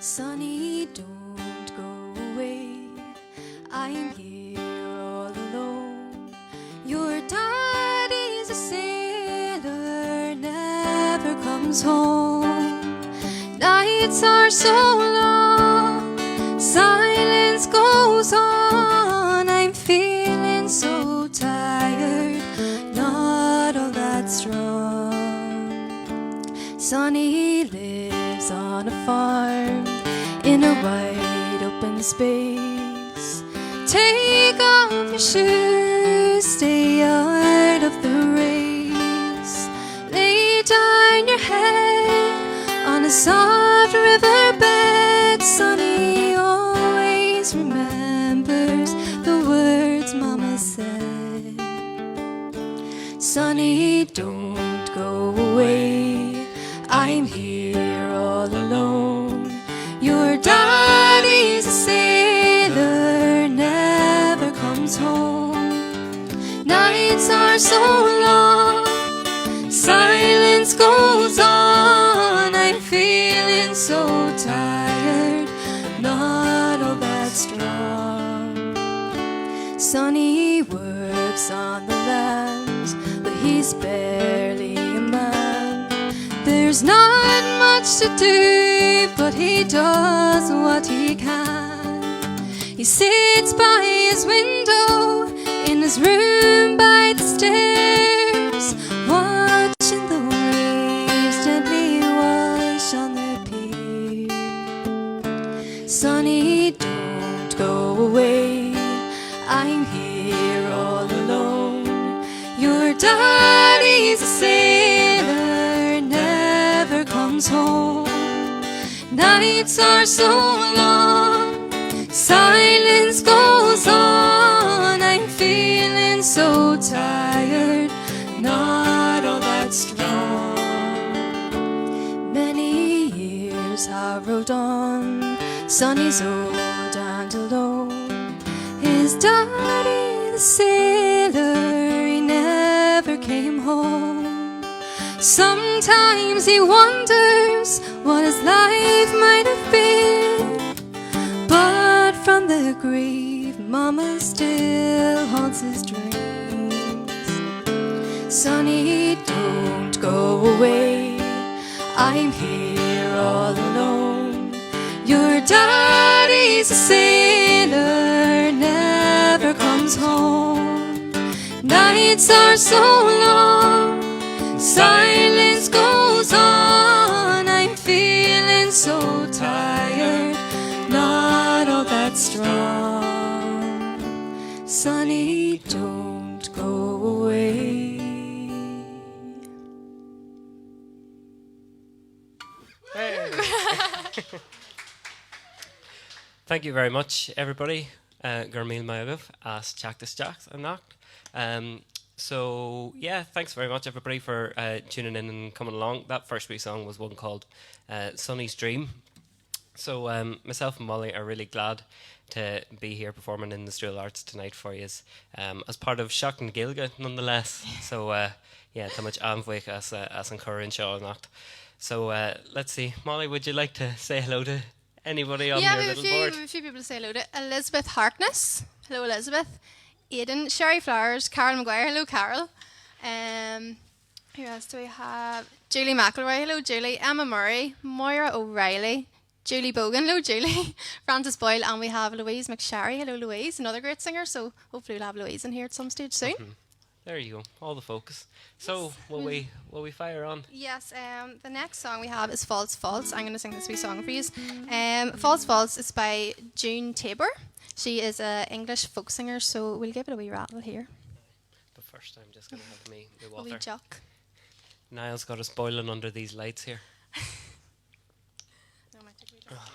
Sonny, don't go away. I'm here all alone. Your daddy's a sailor, never comes home. Nights are so long, silence goes on. I'm feeling so tired, not all that strong. Sonny lives on a farm in a wide open space. Take off your shoes, stay out of the race. Lay down your head on a soft riverbed. Sonny always remembers the words Mama said. Sonny, don't go away. I'm here all alone. Your daddy's a sailor, never comes home. Nights are so long, silence goes on. I'm feeling so tired, not all that strong. Sonny works on the land, but he's barely a man. There's not much to do, but he does what he can. He sits by his window in his room by the stairs, watching the waves gently wash on the pier. Sonny, don't go away. I'm here all alone. Your daddy's a sailor, never comes home. Nights are so long, silence goes on. I'm feeling so tired, not all that strong. Many years have rolled on, Sonny's old and alone. His daddy, the sailor, he never came home. Sometimes he wonders what his life might have been, but from the grave, Mama still haunts his dreams. Sonny, don't go away. I'm here all alone. Your daddy's a sailor, never comes home. Nights are so long, silence goes on. I'm feeling so tired, not all that strong. Sonny, don't go away. Hey. Thank you very much, everybody. Gurmil Mayagov as Chactus Jacks and Knocked. So yeah, thanks very much everybody for tuning in and coming along. That first wee song was one called Sonny's Dream. So myself and Mollie are really glad to be here performing in the Strule Arts tonight for you as part of English and Gaeilge nonetheless. So yeah, tá much anmhaich as an current show Knocked. So let's see, Mollie, would you like to say hello to anybody on your little board? Yeah, we have a few people to say hello to. Elizabeth Harkness. Hello, Elizabeth. Aiden, Sherry Flowers, Carol McGuire. Hello, Carol. Who else do we have? Julie McElroy. Hello, Julie. Emma Murray. Moira O'Reilly. Julie Bogan. Hello, Julie. Frances Boyle. And we have Louise McSherry. Hello, Louise. Another great singer. So hopefully we'll have Louise in here at some stage soon. Mm-hmm. There you go. All the focus. So will we fire on? Yes. The next song we have is False False. I'm going to sing this wee song for you. False False is by June Tabor. She is an English folk singer, so we'll give it a wee rattle here. But first I'm just going to have me the A water. wee jock. Niall's got us boiling under these lights here. No, I might take a wee jock.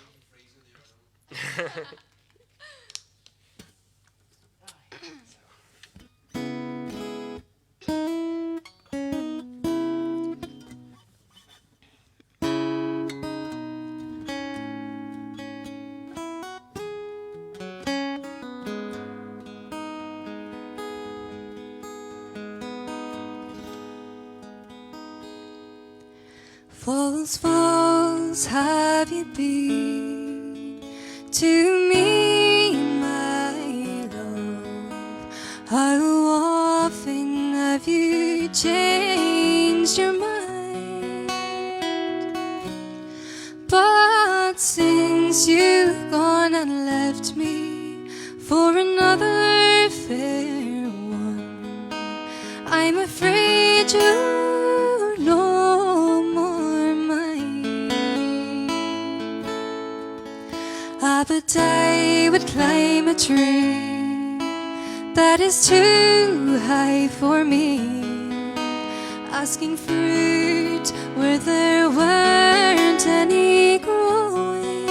False, false have you been? to me, my love. How often have you changed your mind? But since you've gone and left me for another fair one, I'm afraid you're no more mine. Ah, but I would climb a tree that is too high for me, asking fruit where there weren't any growing.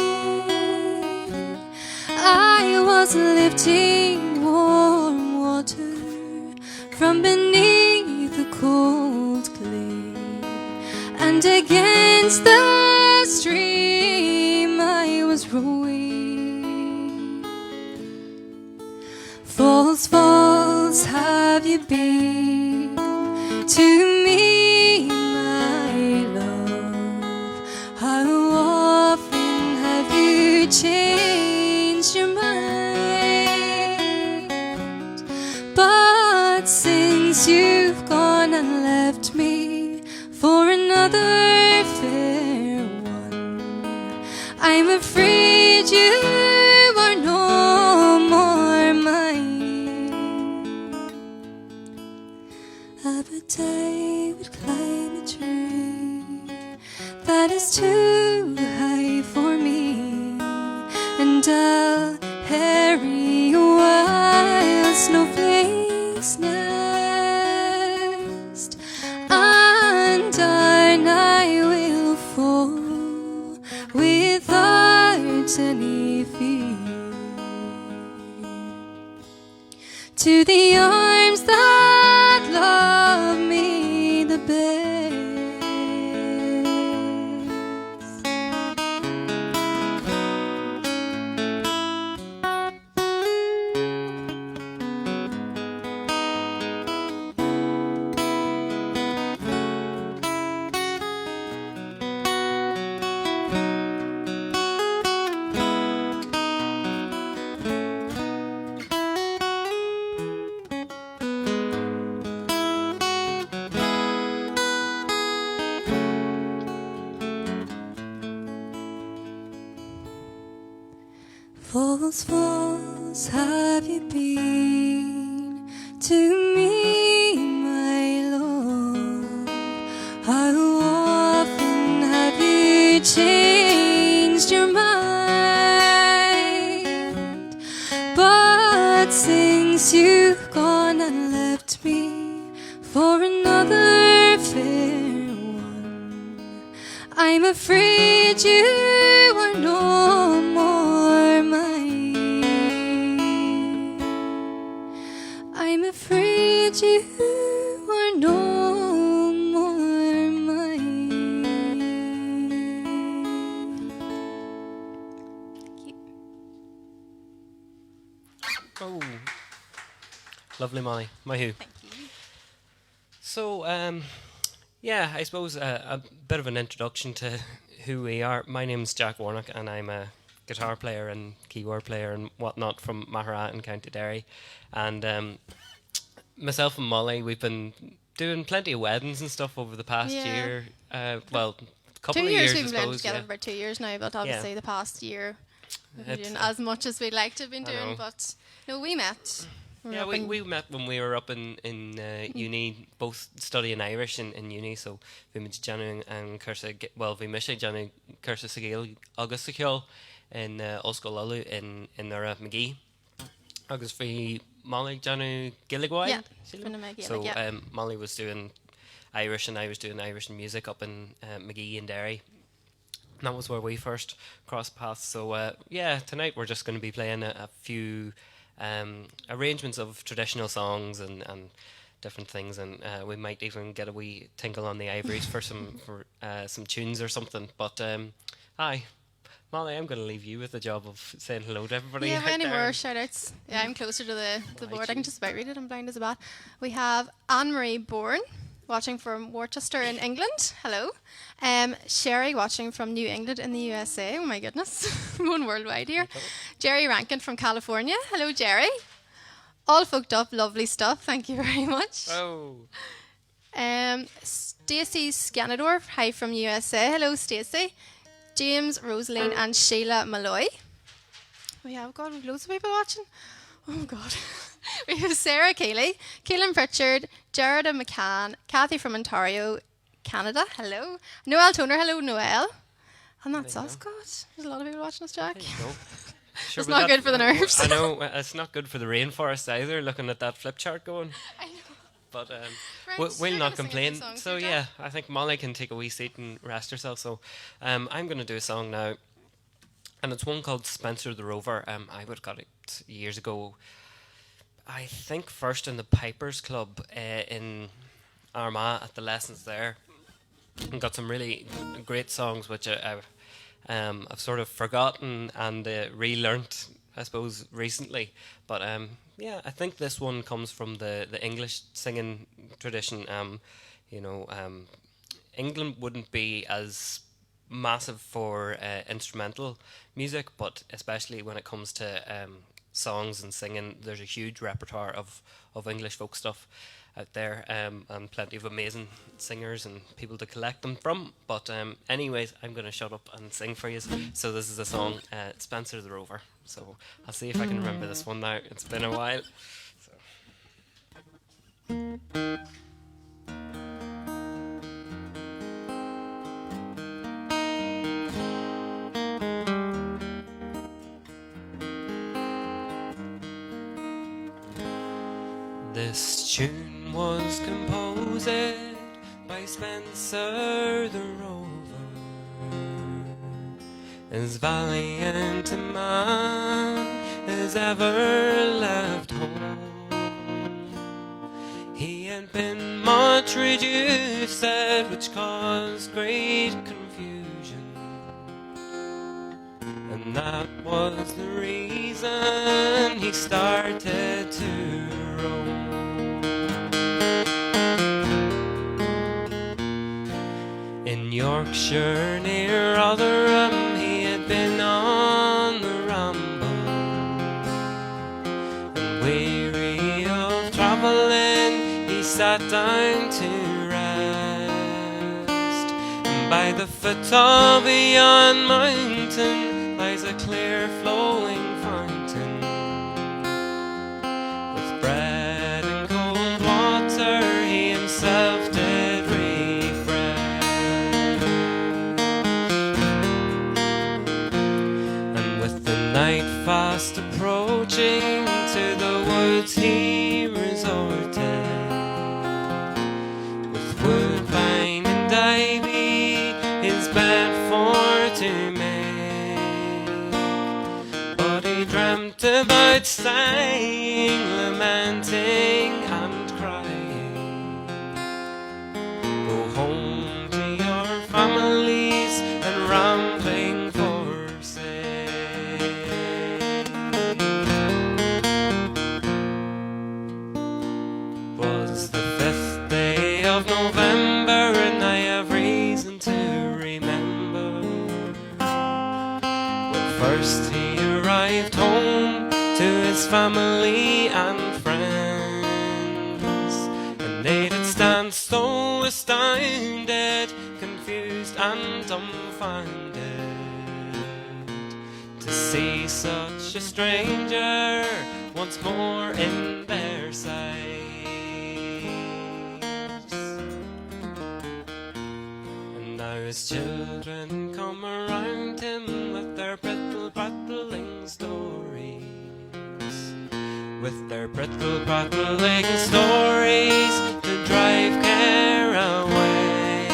I was lifting warm water from beneath the cold clay, and against the stream I was rowing. False, false have you been to me, my love. How often have you changed your mind? But since you've gone and left me for another fair one, I'm afraid you are no more mine. Ah, but I would climb a tree that is too high for me, and I'll harry a wild snowflake's nest, and down I will fall without any fear to the arms that love me the best. False, false have you been to me, my love. How often have you changed your mind? But since you've gone and left me for another fair one, I'm afraid you are no more mine. I'm afraid you are no more mine. Thank you. Oh, lovely, Molly. My who. Thank you. So, yeah, I suppose a bit of an introduction to who we are. My name's Jack Warnock, and I'm a guitar player and keyboard player and whatnot from Bahara in County Derry. And myself and Molly, we've been doing plenty of weddings and stuff over the past Yeah. year. Well, a couple 2 of years years, I we've been suppose. together Yeah. for about 2 years now, but obviously the past year we've been It's, doing as much as we'd like to have been I doing. know. But no, we met. Yeah, we met when we were up in uni, both studying Irish in uni, so we met Janu and Cursa, well, we met Janu Cursa Gaeilge August Sakiol in Oscar Lulu in their McGee. August for Molly Janu Gaeilge. Yeah, from the Gaeilge, So yeah. Molly was doing Irish and I was doing Irish music up in McGee in Derry. And that was where we first crossed paths. So yeah, tonight we're just going to be playing a few arrangements of traditional songs and different things, and we might even get a wee tinkle on the ivories for some tunes or something. But hi, Molly, I'm going to leave you with the job of saying hello to everybody. Yeah, out any there. more shout outs? Yeah, I'm closer to the Right, board. I can just about read it. I'm blind as a bat. We have Anne Marie Bourne, watching from Worcester in England. Hello. Sherry watching from New England in the USA. Oh my goodness. I'm going worldwide here. Jerry Rankin from California. Hello, Jerry. All folked up, lovely stuff. Thank you very much. Oh. Stacey Scanador, hi from USA. Hello, Stacey. James, Rosaline, and Sheila Malloy. We have loads of people watching. Oh God. We have Sarah Keeley, Keelan Pritchard, Jared McCann, Kathy from Ontario, Canada. Hello. Noel Toner. Hello, Noel. And that's us, God. There's a lot of people watching us, Jack. Sure, It's not good for the nerves. I know, it's not good for the rainforest either, looking at that flip chart going. I know. But Right, we'll you're not gonna sing a few complain. songs So here, yeah, Jack? I think Mollie can take a wee seat and rest herself. So I'm going to do a song now. And it's one called Spencer the Rover. I would have got it years ago. I think first in the Pipers Club in Armagh at the lessons there. And got some really great songs which I've sort of forgotten and relearnt, I suppose, recently. But yeah, I think this one comes from the English singing tradition. England wouldn't be as massive for instrumental music, but especially when it comes to songs and singing, there's a huge repertoire of English folk stuff out there, and plenty of amazing singers and people to collect them from. But anyways, I'm going to shut up and sing for you. So this is a song, Spencer the Rover. So I'll see if I can remember this one now. It's been a while. This tune was composed by Spencer the Rover, as valiant a man as ever left home. He had been much reduced, which caused great confusion, and that was the reason he started to roam. In Yorkshire near Rotherham he had been on the ramble, and weary of travelling he sat down to rest. And by the foot of yon mountain lies a clear flowing fountain, with bread and cold water he himself did refresh. And with the night fast approaching, to the woods he resorted, with woodbine and ivy his bed for to make. But he dreamt about sighing, lamenting and crying. Go home to your families and rambling forsake. Was the 5th day of November, and I have reason to remember, when first he arrived home to his family and friends, and they did stand so astounded, confused and dumbfounded, to see such a stranger once more in their sight. And now his children come around him with their prattling stories, with their prattling stories to drive care away.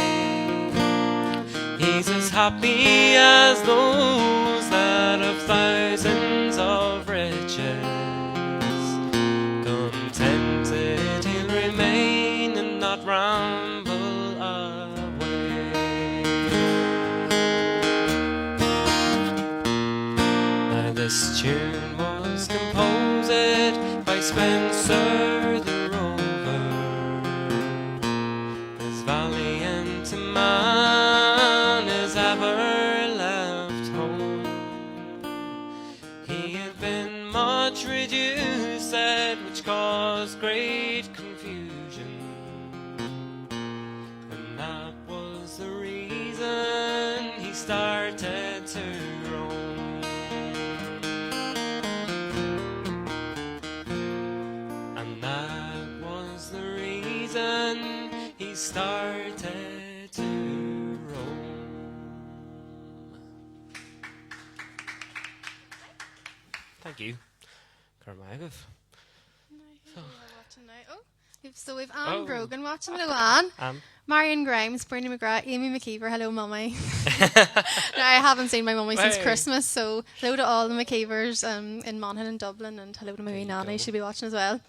He's as happy as those that have thousands of riches, contented he'll remain and not ramble away. Now this tune was composed by Spencer the Rover, great confusion, and that was the reason he started to roam. And that was the reason he started to roam. Thank you. Carmagov. So we've Anne Brogan watching. Hello, Anne. Marion Grimes, Bernie McGrath, Amy McKeever. Hello, Mummy. Now, I haven't seen my mummy since Christmas, so hello to all the McKeevers in Monaghan and Dublin, and hello to my wee nanny. She'll be watching as well.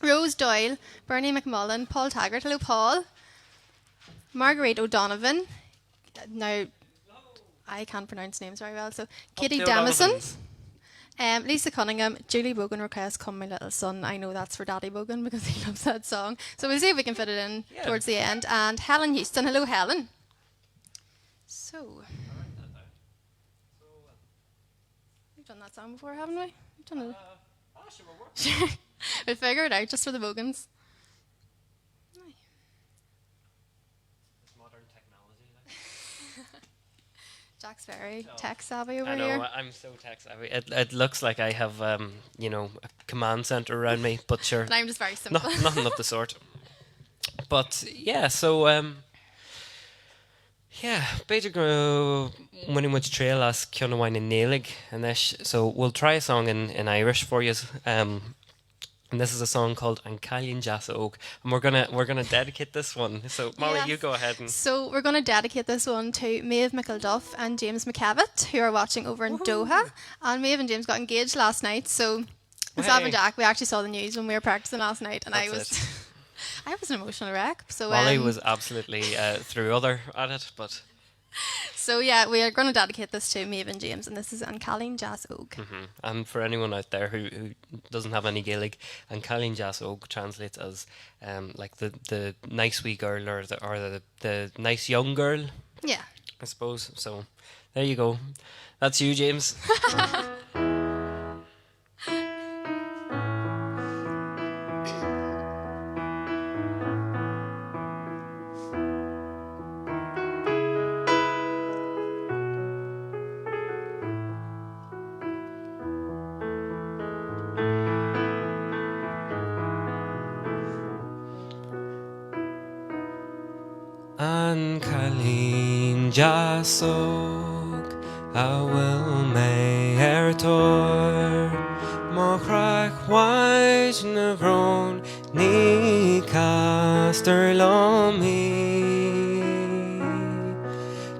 Rose Doyle, Bernie McMullen, Paul Taggart. Hello, Paul. Marguerite O'Donovan. Now, I can't pronounce names very well, so Katie Damison. Lisa Cunningham, Julie Bogan requests Come My Little Son. I know that's for Daddy Bogan because he loves that song. So we'll see if we can fit it in towards the end. And Helen Houston. Hello, Helen. So, we've done that song before, haven't we? We've done it. Sure. We'll figure it out just for the Bogans. Jack's very tech savvy over here. I know, I'm so tech savvy. It looks like I have, a command center around me, but sure. And I'm just very simple. Nothing of the sort. But yeah, so Beidir go winning which trail as Kionawine in Gaeilge and this. So we'll try a song in Irish for you. And this is a song called An Cailín Deas Óg, and we're gonna dedicate this one. So Mollie, you go ahead. So we're gonna dedicate this one to Maeve McElduff and James McCavitt, who are watching over in Doha. And Maeve and James got engaged last night. So myself and Jack, we actually saw the news when we were practicing last night, and I was an emotional wreck. So Mollie was absolutely through other at it, but. So yeah, we are going to dedicate this to Maeve and James, and this is An Cailín Deas Óg. Mm-hmm. And for anyone out there who doesn't have any Gaelic, An Cailín Deas Óg translates as like the nice wee girl or the nice young girl. Yeah, I suppose. So there you go. That's you, James. An Cailín Deas Óg, a bhfuil mé tóir, má chreach mhaid na bhrón, ní castar lomí.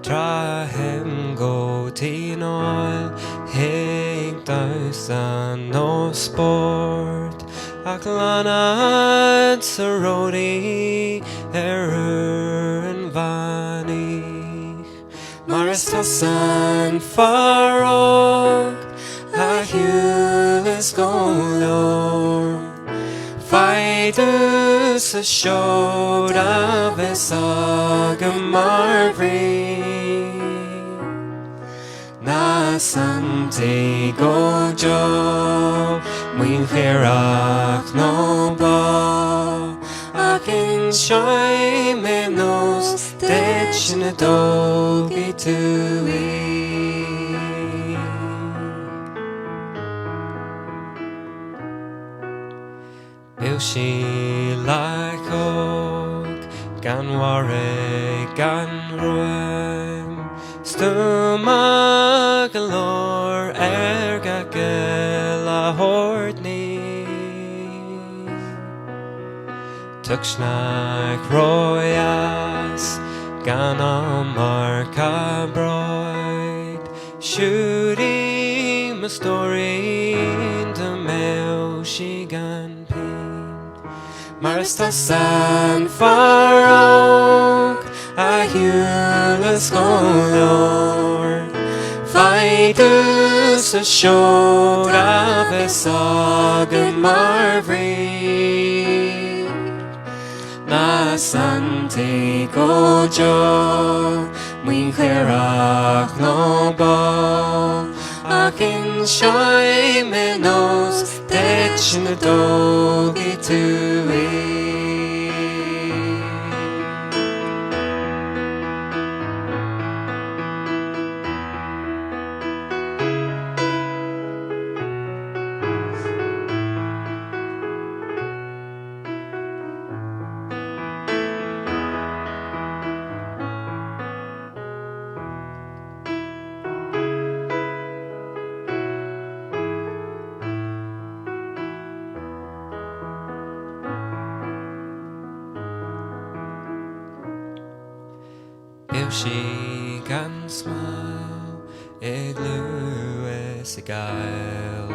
Trahem go tínáil, héag daus an nó sport, ach lanad sa ródaí an bhainich. Mar is tas an farog, a hiúil is go leor. Faidus a siod a bheits agam mar bhrí. Na santí go jo, muin chearach nó ba, ach in sioe me nos, dead sin a dógi tú í. Bill she like og, gan ware gan roem, stuma galore gagel hordni. Tuxnach royas, gan amar cabroid, shooting my story in the mail she gan pain. Marista san farog, a hulas golor, Faidus a shod a vesag marvri. Na sante gojo, muin chearach no ba, Achin shoy menos Detch na dogi tu If she can smile, igloo is a gael.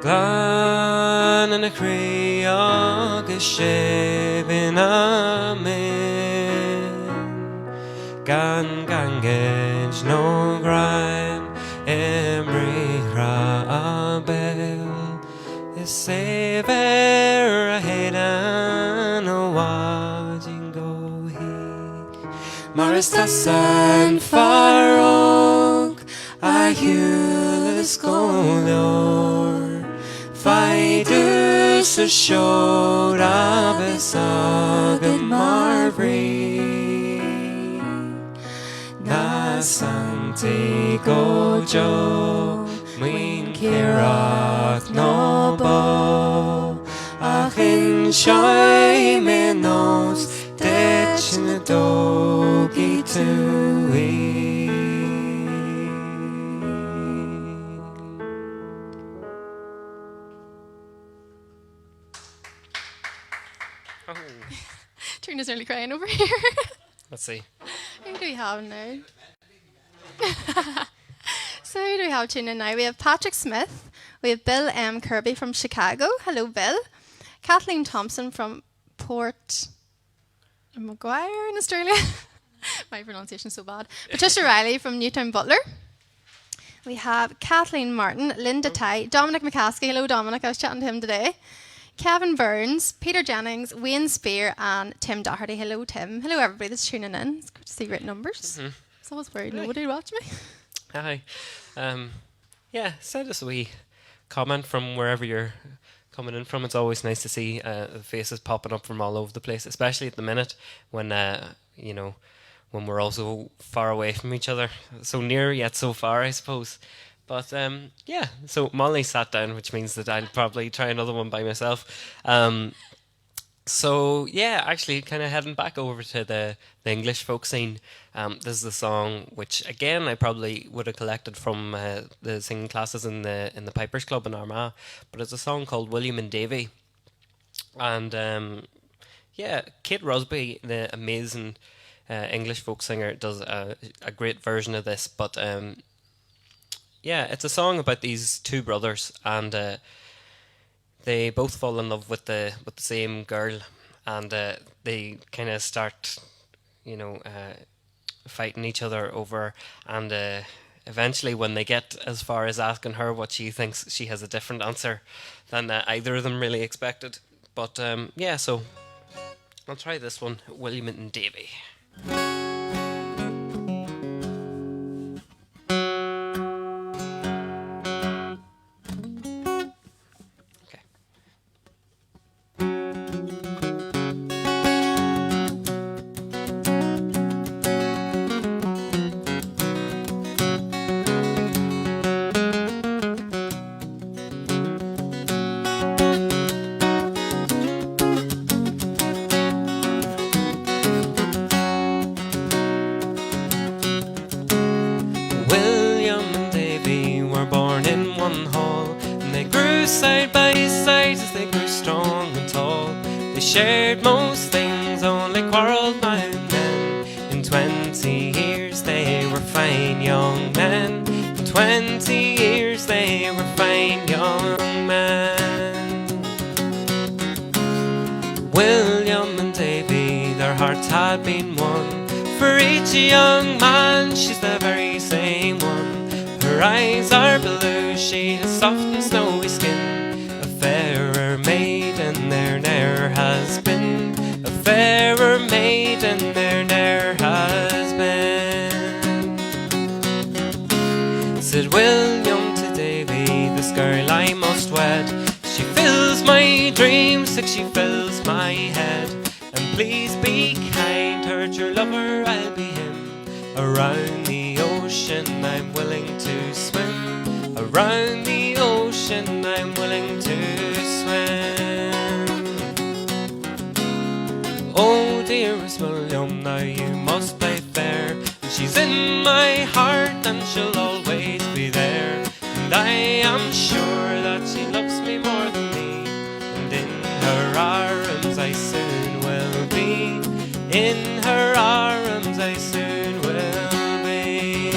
Glan and a creog is shaving a min. Gan gangage no grime, emry rabel. Is saver a head and a watching go he. Maristas and Farog, a hulis golor. Fighters a showed up a sagad marvery. Na santi gojo, mwyn kirach no bo. Achin shoy menos, detch na dogi tu Trina's nearly crying over here. Let's see. Who do we have now? So who do we have tuning in now? We have Patrick Smith. We have Bill M. Kirby from Chicago. Hello, Bill. Kathleen Thompson from Port Maguire in Australia. My pronunciation is so bad. Patricia Riley from Newtown Butler. We have Kathleen Martin, Linda Ty, Dominic McCaskey. Hello, Dominic. I was chatting to him today. Kevin Burns, Peter Jennings, Wayne Spear, and Tim Doherty. Hello, Tim. Hello, everybody that's tuning in. It's good to see great numbers. It's always worried nobody watch me. Hi. Yeah, send us a wee comment from wherever you're coming in from. It's always nice to see faces popping up from all over the place, especially at the minute when, when we're all so far away from each other. So near yet so far, I suppose. But yeah, so Mollie sat down, which means that I'll probably try another one by myself. So yeah, actually kind of heading back over to the English folk scene. This is a song which again I probably would have collected from the singing classes in the Pipers Club in Armagh, but it's a song called William and Davy. And yeah, Kate Rusby, the amazing English folk singer, does a great version of this. But yeah, it's a song about these two brothers, and they both fall in love with the same girl, and they kind of start, fighting each other over, and eventually when they get as far as asking her what she thinks, she has a different answer than either of them really expected. But yeah, so I'll try this one, William and Davy. Shared most things, only quarrelled now and then. In 20 years they were fine young men. In 20 years they were fine young men. William and Davy, their hearts had been won. For each young man, she's the very same one. Her eyes are blue, she has soft and snowy skin. A fairer maiden there ne'er has been. A fairer maiden there ne'er has been. Said William to dreams like she fills my head. And please be kind, hurt your lover, I'll be him. Around the ocean I'm willing to swim. Around the ocean I'm willing to swim. Oh dearest William, now you must play fair. She's in my heart and she'll always be there. And I am sure that she loves me more than me. And in her arms I soon will be. In her arms I soon will be.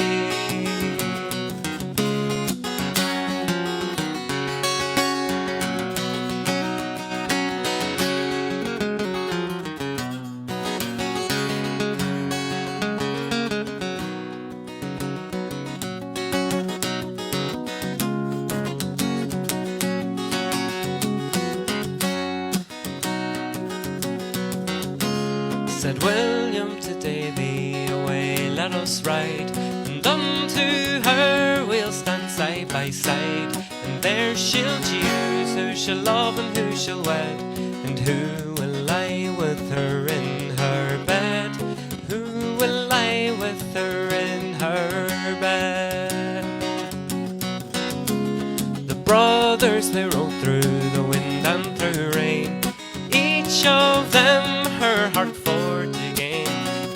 Said William to Davy, away let us ride, and unto her we'll stand side by side. And there she'll choose who she'll love and who she'll wed, and who will lie with her in her bed. Who will lie with her in her bed? The brothers they rode through the wind and through rain, each of them her heart for to gain.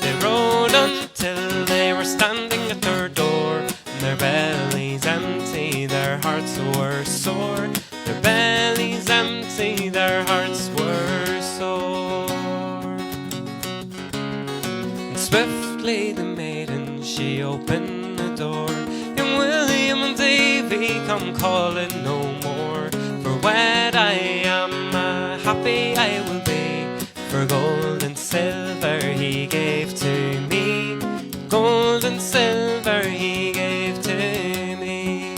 They rode until they were standing at her door, and their bellies empty, their hearts were sore. Their bellies empty, their hearts were sore. And swiftly the maiden she opened the door, and William and Davy come calling no more. For wed I am, happy I will be. For gold and silver he gave to me. Gold and silver he gave to me.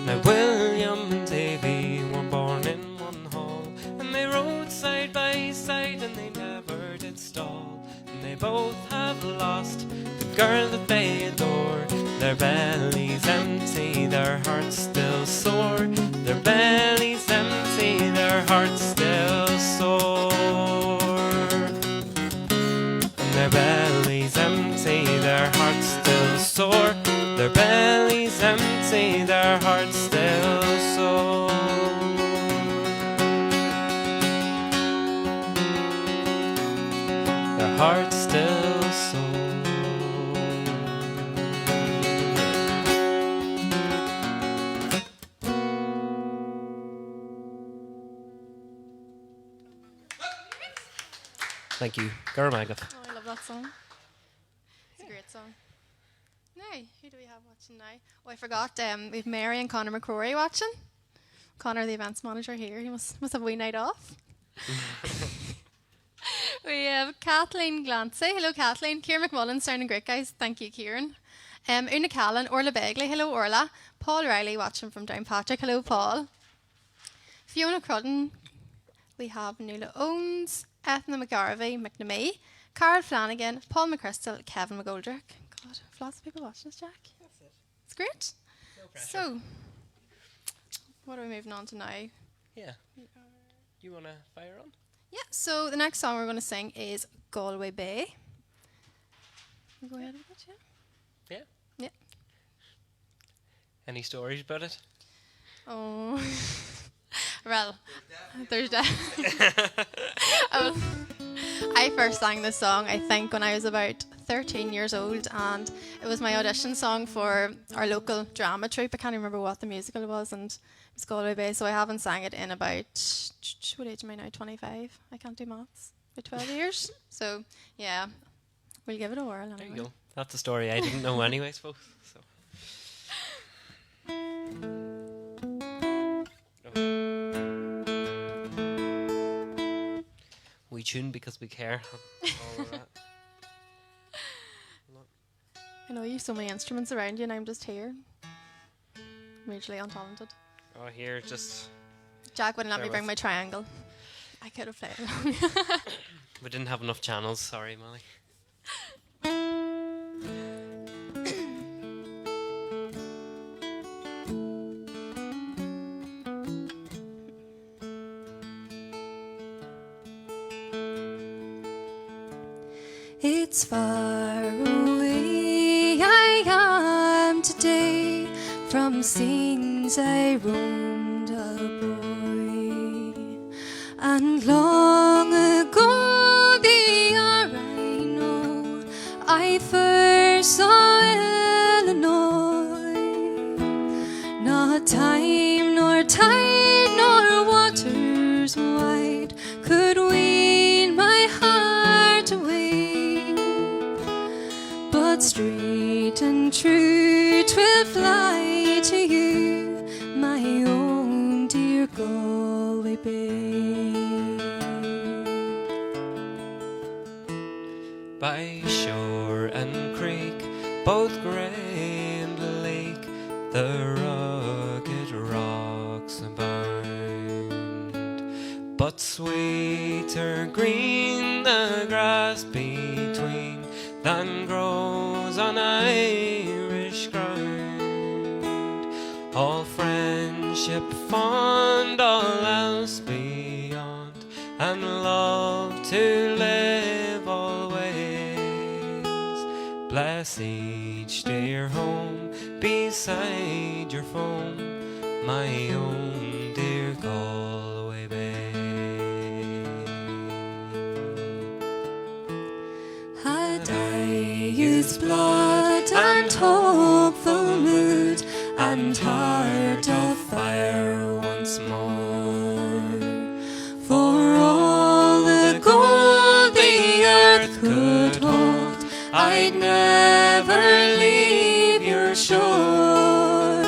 Now William and Davy were born in one hall, and they rode side by side and they never did stall. And they both have lost the girl that they adore. Their bellies empty, their hearts still sore. Their bellies empty, their hearts still sore. And their bellies empty, their hearts still sore. Their bellies empty, their hearts still sore. Their hearts still sore. Thank you. Garamagat. Oh, I love that song. It's a great song. Now, who do we have watching now? Oh, I forgot. We've Mary and Connor McCrory watching. Connor, the events manager here. He must have a wee night off. We have Kathleen Glancy. Hello, Kathleen. Kieran McMullen, sounding great, guys. Thank you, Kieran. Una Callan, Orla Begley. Hello, Orla. Paul Riley watching from Downpatrick. Hello, Paul. Fiona Crudden. We have Nuala Owens, Ethna McGarvey, McNamee, Carol Flanagan, Paul McChrystal, Kevin McGoldrick. God, lots of people watching this, Jack. That's it. It's great. No pressure. So, what are we moving on to now? Yeah. You want to fire on? Yeah, so the next song we're going to sing is Galway Bay. You go ahead with it, yeah? Yeah. Yeah. Any stories about it? Oh. Well, there's that. I first sang this song, I think, when I was about 13 years old, and it was my audition song for our local drama troupe. I can't remember what the musical was, and it was Galway Bay, so I haven't sang it in about, what age am I now, 25? I can't do maths. About 12 years. So, yeah, we'll give it a whirl. There you go. That's a story I didn't know anyway, I suppose. So. We tune because we care. All of that. I know you have so many instruments around you and I'm just here. I'm usually untalented. Oh, here, just... Jack wouldn't let me Bear bring with. my triangle. I could have played along. We didn't have enough channels, sorry, Mollie. It's far away I am today from scenes I roamed a boy, and long ago the year I know I first saw Illinois. Not time nor tide nor waters wide could wean my heart away, but straight and true 'twill fly to you, my own dear Galway Bay. By shore and creek, both grey and lake, the rugged rocks abound, but sweeter green the grass between than grows on Irish ground. All friendship fond, all else beyond, and love to live always. Bless each dear home beside your foam, my own dear Galway Bay. Had I used blood and hopeful mood and heart of fire once more, for all the gold the earth could hold, I'd never leave your shore.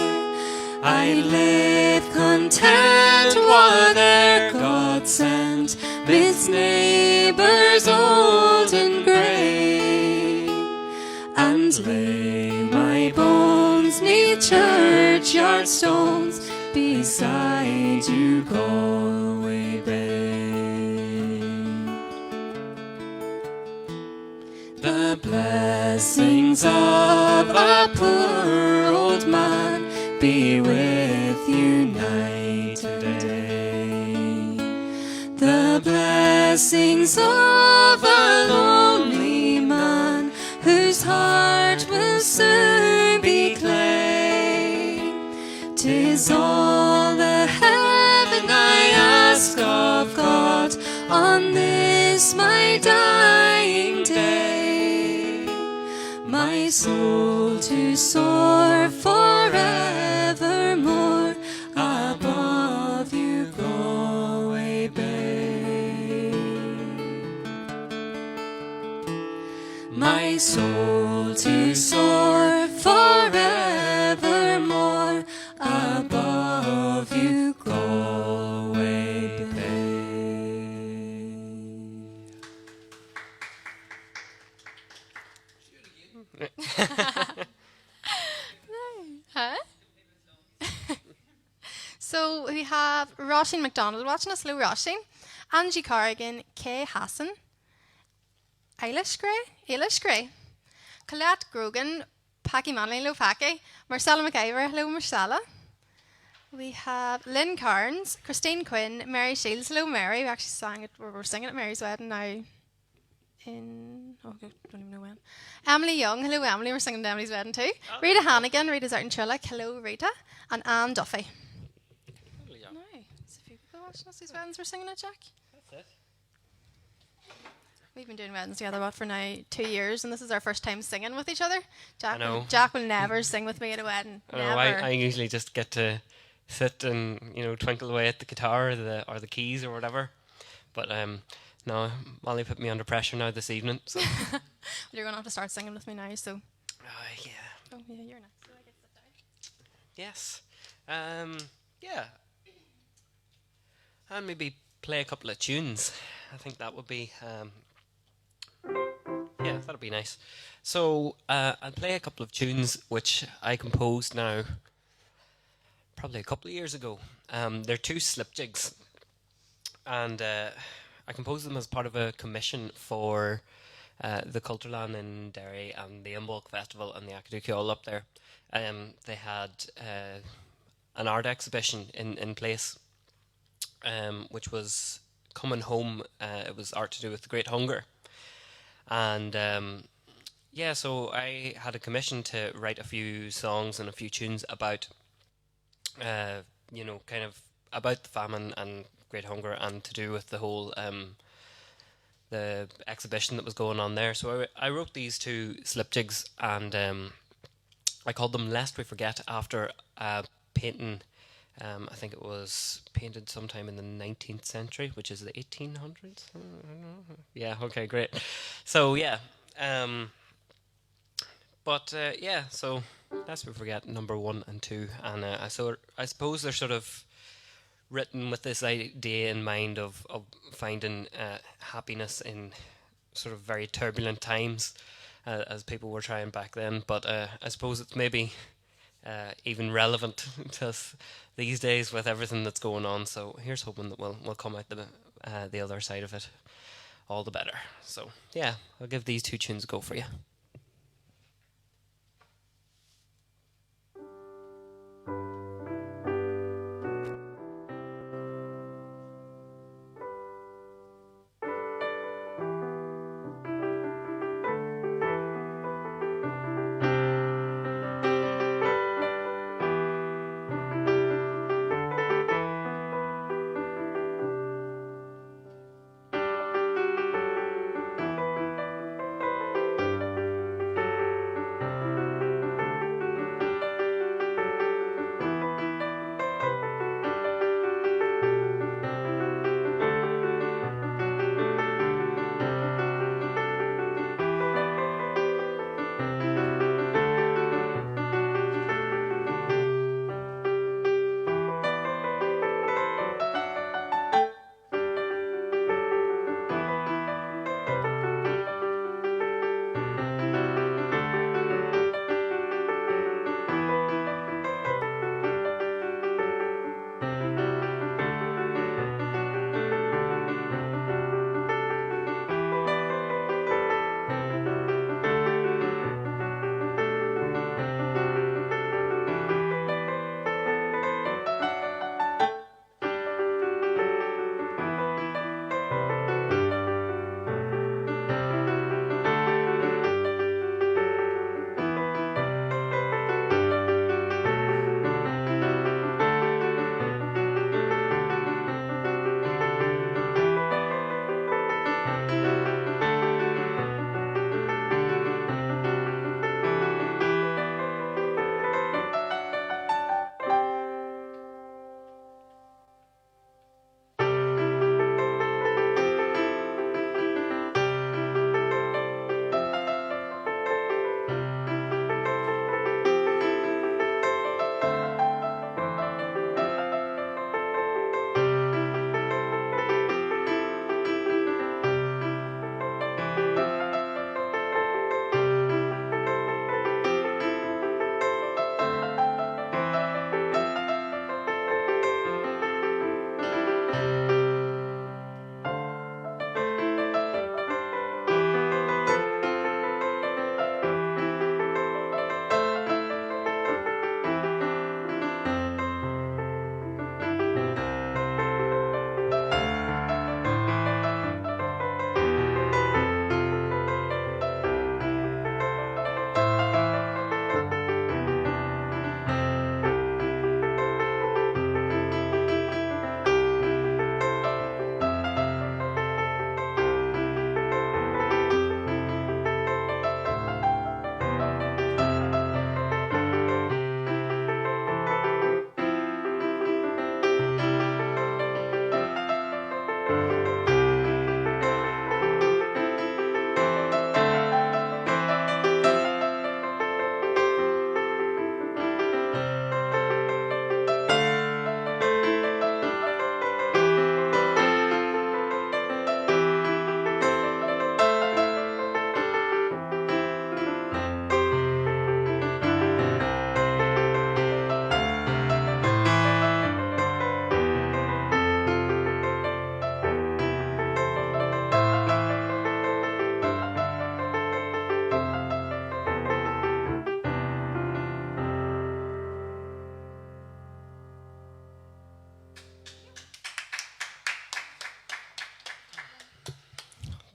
I'd live content whate'er God sent, midst neighbours old and grey, and lay my bones 'neath churchyard stones beside you, Galway Bay. The blessings of a poor old man be with you night and day. The blessings of a lonely man whose heart will soon be clay. 'Tis all the heaven I ask of God on this my dying day, my soul to soar forevermore above you, Galway Bay. My soul to soar forevermore above you, Galway Bay. Huh? So we have Roisin McDonald watching us. Hello, Roisin. Angie Corrigan, Kay Hassan, Eilish Gray, Colette Grogan, Packy Manley, hello Packy, Marcella McKeever, hello Marcella. We have Lynn Carnes, Christine Quinn, Mary Shields, hello Mary. We actually sang it, we're singing at Mary's wedding now in, I don't even know when. Emily Young, hello Emily, we're singing at Emily's wedding too. Rita Hannigan, Rita's out in Trillick, hello Rita, and Anne Duffy. No, there's a few people watching us whose weddings we're singing at, Jack. That's it. We've been doing weddings together for now 2 years, and this is our first time singing with each other. I know. Jack will never sing with me at a wedding. I know. I usually just get to sit and twinkle away at the guitar or the keys or whatever. But no, Mollie put me under pressure now this evening. So. Well, you're going to have to start singing with me now, so. Yeah. Oh, yeah, you're next. So I get to sit down. Yes. Yeah. And maybe play a couple of tunes. I think that would be. Yeah, that'd be nice. So I'll play a couple of tunes which I composed now, probably a couple of years ago. They're two slip jigs, and I composed them as part of a commission for the Culturland in Derry and the Imbolc Festival and the Acadúceol up there. They had an art exhibition in place, which was Coming Home. It was art to do with the Great Hunger. And yeah, so I had a commission to write a few songs and a few tunes about, kind of about the famine and great hunger, and to do with the whole the exhibition that was going on there. So I wrote these two slipjigs, and I called them "Lest We Forget" after a painting. I think it was painted sometime in the 19th century, which is the 1800s. Yeah. Okay. Great. So yeah. Yeah. So lest we forget number 1 and 2, and I suppose they're sort of written with this idea in mind of finding happiness in sort of very turbulent times, as people were trying back then. But I suppose it's maybe even relevant to us these days with everything that's going on. So here's hoping that we'll come out the other side of it all the better. So yeah, I'll give these two tunes a go for you.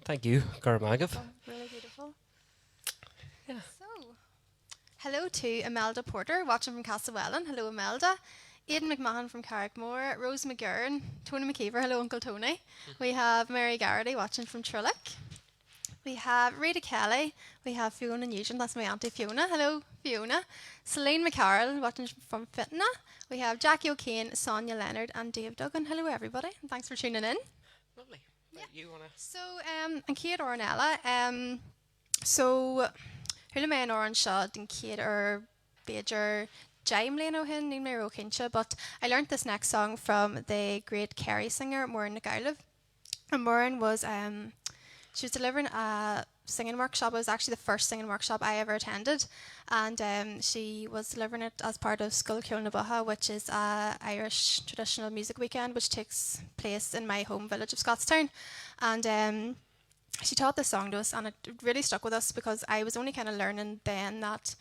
Thank you, Garmagav. Really hello to Imelda Porter, watching from Castlewellan. Hello, Imelda. Aidan McMahon from Carrickmore. Rose McGurn. Tony McKeever. Hello, Uncle Tony. We have Mary Garrity watching from Trullock. We have Rita Kelly. We have Fiona Nugent. That's my auntie Fiona. Hello, Fiona. Celine McCarroll watching from Fitna. We have Jackie O'Kane, Sonia Leonard, and Dave Duggan. Hello, everybody, and thanks for tuning in. Lovely. You wanna? So, and Kate Ornella. So, Hula Main Orange Shot and Kate or Bajor Jaime Leno Hin, Nimle Rokincha. But I learned this next song from the great Kerry singer, Moran Gaeilge. And Moran was, she was delivering a singing workshop. It was actually the first singing workshop I ever attended. And she was delivering it as part of Scoil Ceoil Baha, which is a Irish traditional music weekend, which takes place in my home village of Scottstown. And she taught this song to us, and it really stuck with us because I was only kind of learning then that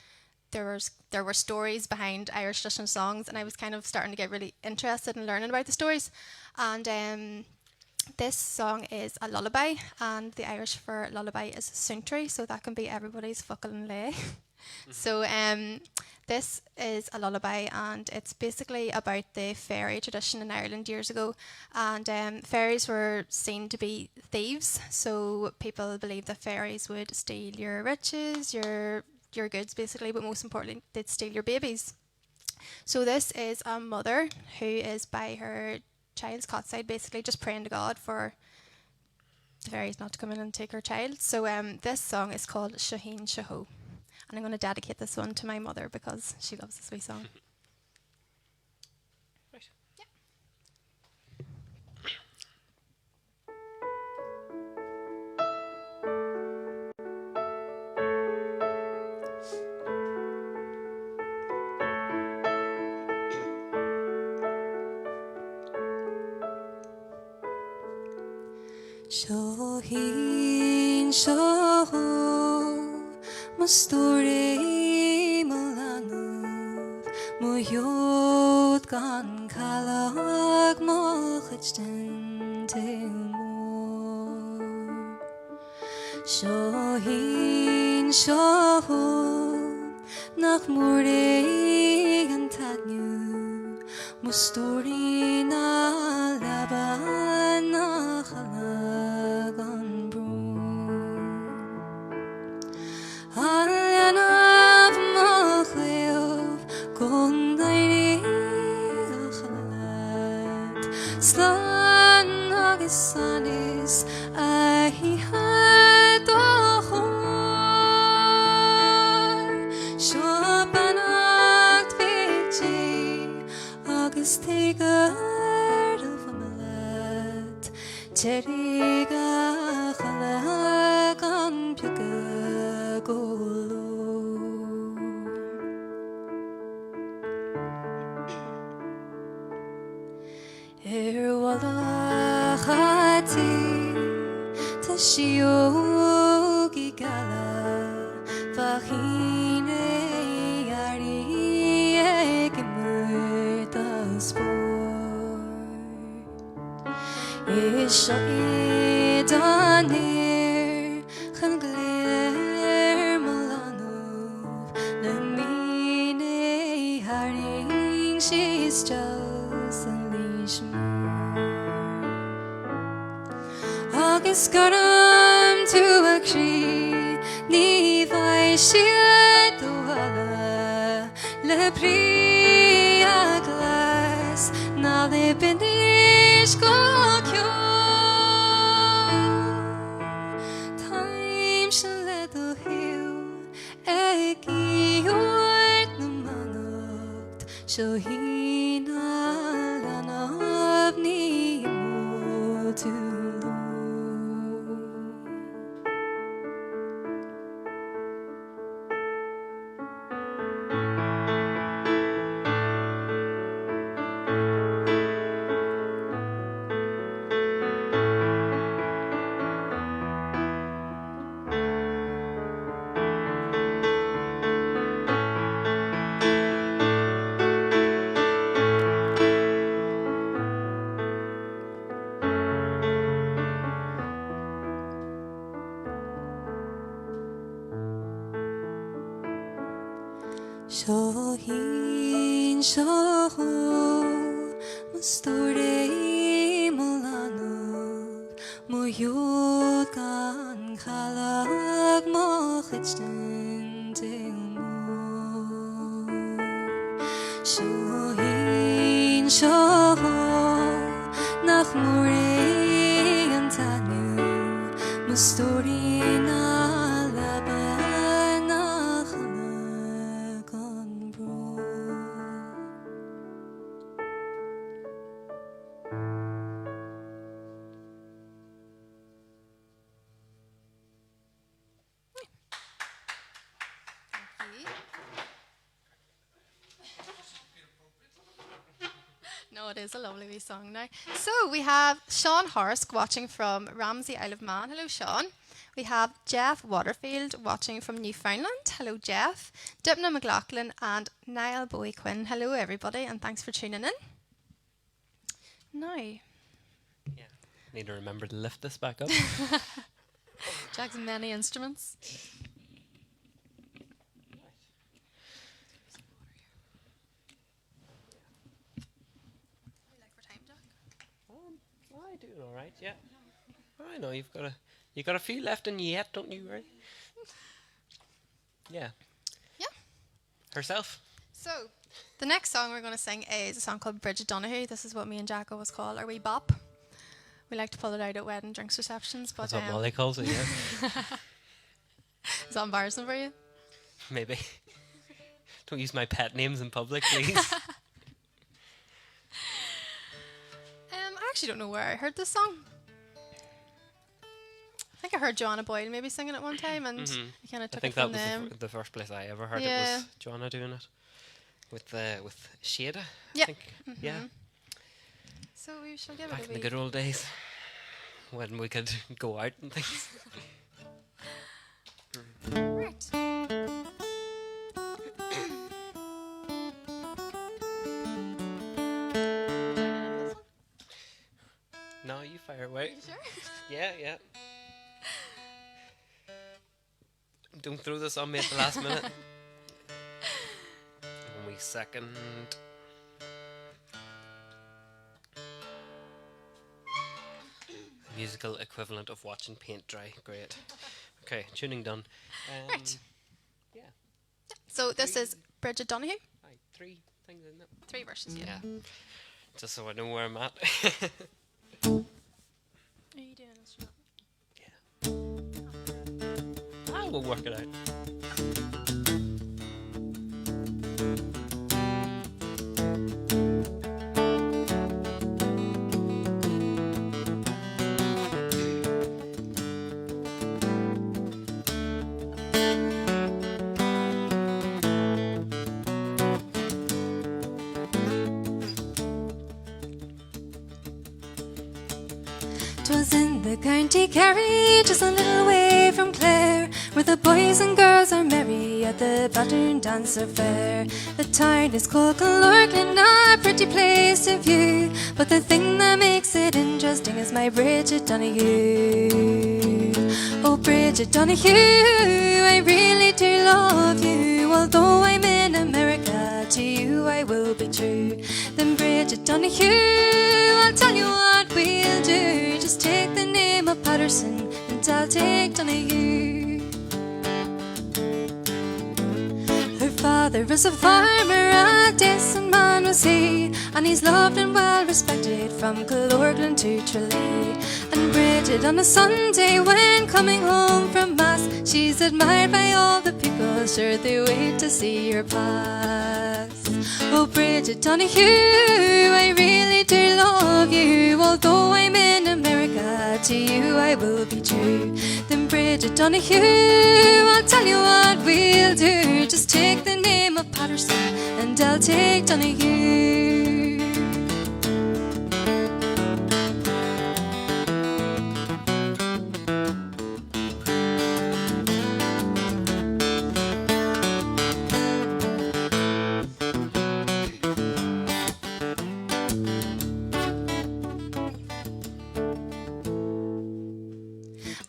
there were stories behind Irish traditional songs, and I was kind of starting to get really interested in learning about the stories. And this song is a lullaby, and the Irish for lullaby is suntry, so that can be everybody's fuckle and lay. So this is a lullaby, and it's basically about the fairy tradition in Ireland years ago. And fairies were seen to be thieves, so people believed that fairies would steal your riches, your goods basically, but most importantly they'd steal your babies. So this is a mother who is by her child's cotside, basically just praying to God for the fairies not to come in and take her child. So this song is called Shaheen, Shaho, and I'm going to dedicate this one to my mother because she loves this wee song. Right. Shaheen, shaho, my story malanov, my yod gan kalag my chitchen temor. Shaheen, shaho, nach morde gan tanyu, my story na laban na chalag an broom. Alanav machleov gondaini chalat, slan agasanis ahi had ochor, shabanat vici agus tegar of amalat, teriga chalag an pyaga golo. Wala khati tashiogi gala vahine yari ekmurtaspor. Isha idanir khangler malanov lemine haring she's chosen lishmor. August garam to a tree, ni vai shit wala le pri a glass, na le benish go kyo. Time shall let the hill eki ort no manot, shohina lanav ni mo to. shaho Mustori Molanov Moyod gan Khalag Mochitchen Tilmo Shaheen shaho Nach Mori Antanu Mustori na laban nach Magon bro No, it is a lovely wee song now. So we have Sean Horsk watching from Ramsey, Isle of Man. Hello, Sean. We have Jeff Waterfield watching from Newfoundland. Hello, Jeff. Dipna McLaughlin and Niall Bowie Quinn. Hello, everybody, and thanks for tuning in. Now, Yeah. Need to remember to lift this back up. Jack's many instruments. I doing all right, yeah. I know you got a few left in you yet, don't you, right? Yeah. Yeah. Herself. So, the next song we're going to sing is a song called Bridget Donaho. This is what me and Jack always call our wee bop. We like to pull it out at wedding drinks receptions, but That's what Mollie calls it, yeah. is that embarrassing for you? Maybe. Don't use my pet names in public, please. I actually don't know where I heard this song. I think I heard Joanna Boyle maybe singing it one time, and I kind of I took think it from that was them. the first place I ever heard Yeah. it was Joanna doing it with Shada. Yeah. I think. Yeah. So we shall give Back it in a the wee. good old days when we could go out and things. Right. No, you fire away. You sure? Yeah, yeah. Don't throw this on me at the last minute. One wee second. Musical equivalent of watching paint dry. Great. Okay, tuning done. Right. Yeah. So this is Bridget Donaho. Aye, 3 things in it. 3 verses, yeah. Yeah. Just so I know where I'm at. Are you doing this? I will work it out. Twas in the county Kerry, just a little way from Clare, where the boys and girls are merry at the Baritone dance or fair. The town is called Kilorglin, a pretty place to view, but the thing that makes it interesting is my Bridget Donoghue. Oh, Bridget Donoghue, I really do love you, although I'm in America, to you I will be true. Then Bridget Donoghue, I'll tell you what we'll do, just take the name of Patterson and I'll take Donoghue. Her father is a farmer, a decent man was he, and he's loved and well respected from Kilorglin to Tralee. And Bridget on a Sunday when coming home from mass, she's admired by all the people, sure they wait to see her pass. Oh, Bridget Donoghue, I really do love you, although I'm in America, to you I will be true. Then Bridget Donoghue, I'll tell you what we'll do, just take the name of Patterson and I'll take Donoghue.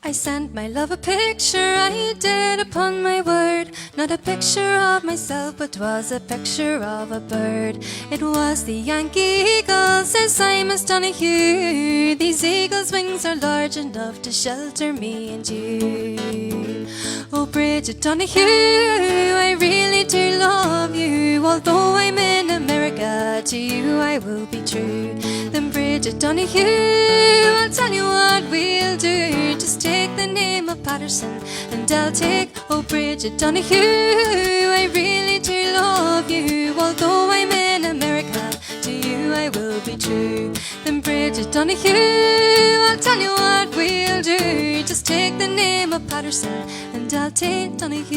I sent my love a picture, I did, upon my word. Not a picture of myself, but 'twas a picture of a bird. It was the Yankee eagle, says Simus Donahoe. These eagles' wings are large enough to shelter me and you. Oh, Bridget Donahoe, I really do love you. Although I'm in America, to you I will be true. Then Bridget Donahoe, I'll tell you what we'll do. Just take the name of Patterson and I'll take, oh, Bridget Donahoe, I really do love you. Although I'm in America, to you I will be true. Then Bridget Donahoe, I'll tell you what we'll do. Just take the name of Patterson and I'll take Donahoe.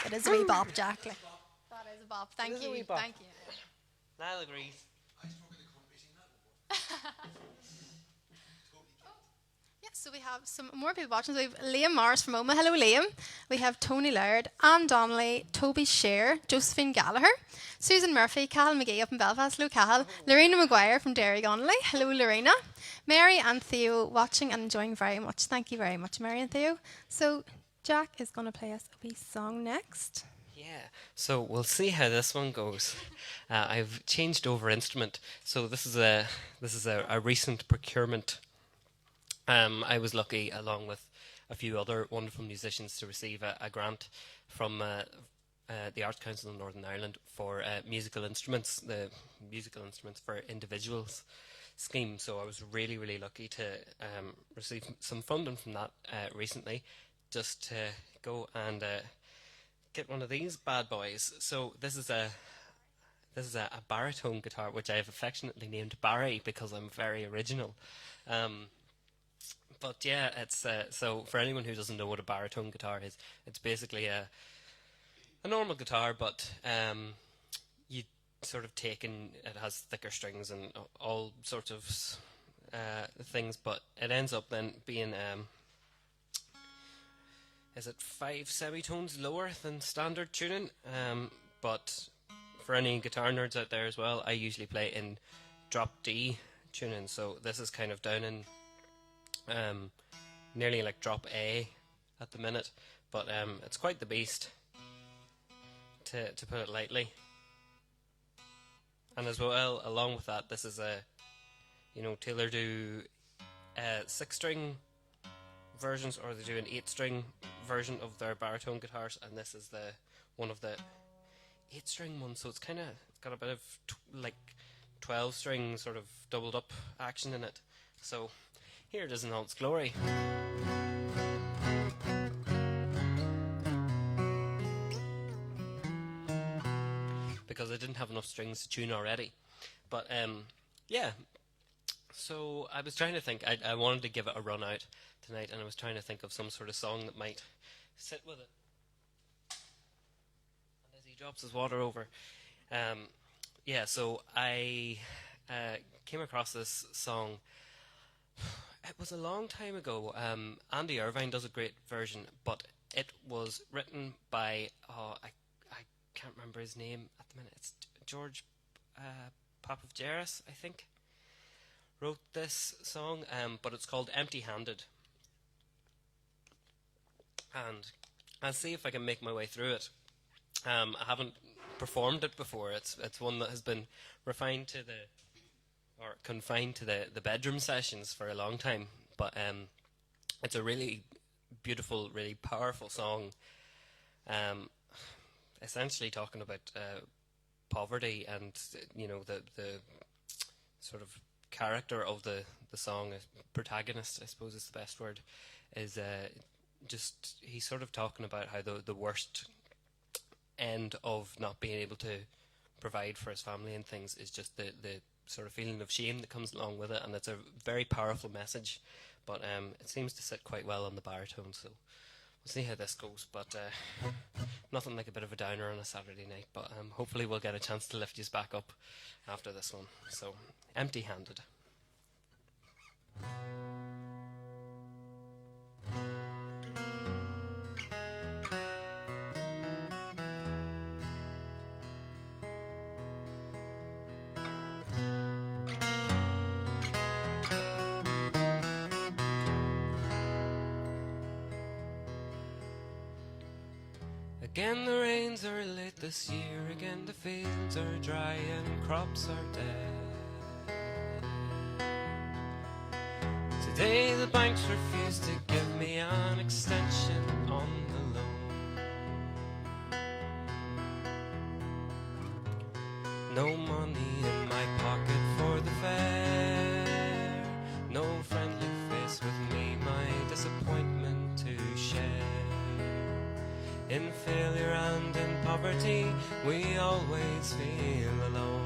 It is a wee bop, Jack. Like, that is a bop. Thank is a you. wee bop. Thank you. Niall agrees. Yeah, so we have some more people watching. So we have Liam Morris from Omagh. Hello, Liam. We have Tony Laird, Anne Donnelly, Toby Sher, Josephine Gallagher, Susan Murphy, Cahill McGee up in Belfast. Hello, Cahill. Lorena Maguire from Derry Gonley. Hello, Lorena. Mary and Theo watching and enjoying very much. Thank you very much, Mary and Theo. So Jack is going to play us a wee song next. Yeah, so we'll see how this one goes. I've changed over instrument, so this is a recent procurement. I was lucky, along with a few other wonderful musicians, to receive a grant from the Arts Council of Northern Ireland for musical instruments, the musical instruments for individuals scheme. So I was really, really lucky to receive some funding from that recently, just to go and get one of these bad boys. So this is a baritone guitar, which I have affectionately named Barry because I'm very original. But yeah, it's so for anyone who doesn't know what a baritone guitar is, it's basically a normal guitar, but you sort of take in, it has thicker strings and all sorts of things, but it ends up then being is it 5 semitones lower than standard tuning? But for any guitar nerds out there as well, I usually play in drop D tuning, so this is kind of down in nearly like drop A at the minute, but it's quite the beast, to put it lightly. And as well, along with that, this is Taylor do 6-string versions, or they do an 8-string version of their baritone guitars, and this is one of the 8-string ones, so it's got a bit of 12-string sort of doubled up action in it. So here it is in all its glory. Because I didn't have enough strings to tune already. But yeah, so I was trying to think, I wanted to give it a run out tonight, and I was trying to think of some sort of song that might sit with it. And as he drops his water over, yeah, so I came across this song. It was a long time ago. Andy Irvine does a great version, but it was written by, I can't remember his name at the minute. It's George Popovgeras, I think, wrote this song, but it's called Empty Handed. And I'll see if I can make my way through it. I haven't performed it before. It's one that has been confined to the bedroom sessions for a long time. But it's a really beautiful, really powerful song. Essentially talking about poverty, and the sort of character of the song, protagonist, I suppose is the best word, is just he's sort of talking about how the worst end of not being able to provide for his family and things is just the sort of feeling of shame that comes along with it, and it's a very powerful message, but it seems to sit quite well on the baritone, so we'll see how this goes. But nothing like a bit of a downer on a Saturday night, but hopefully we'll get a chance to lift you back up after this one. So, Empty Handed. Again the rains are late this year, again the fields are dry and crops are dead. Today the banks refuse to give me an extension on the loan. No money in my pocket for the fare, no friendly face with me, my disappointment to share. In failure and in poverty, we always feel alone.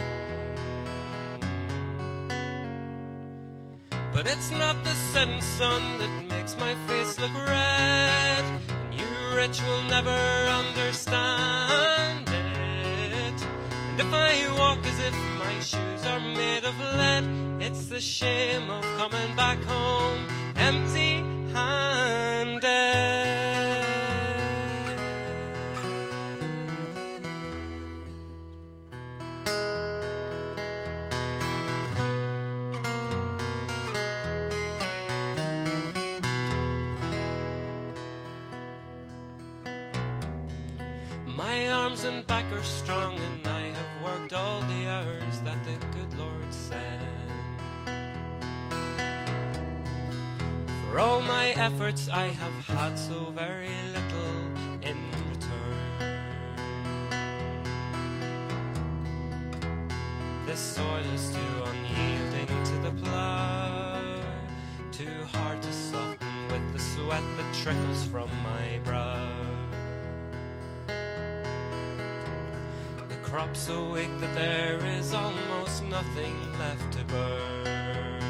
But it's not the setting sun that makes my face look red, and you rich will never understand it. And if I walk as if my shoes are made of lead, it's the shame of coming back home empty-handed. My arms and back are strong, and I have worked all the hours that the good Lord sent. For all my efforts I have had so very little in return. This soil is too unyielding to the plough, too hard to soften with the sweat that trickles from my brow. Crop so weak that there is almost nothing left to burn.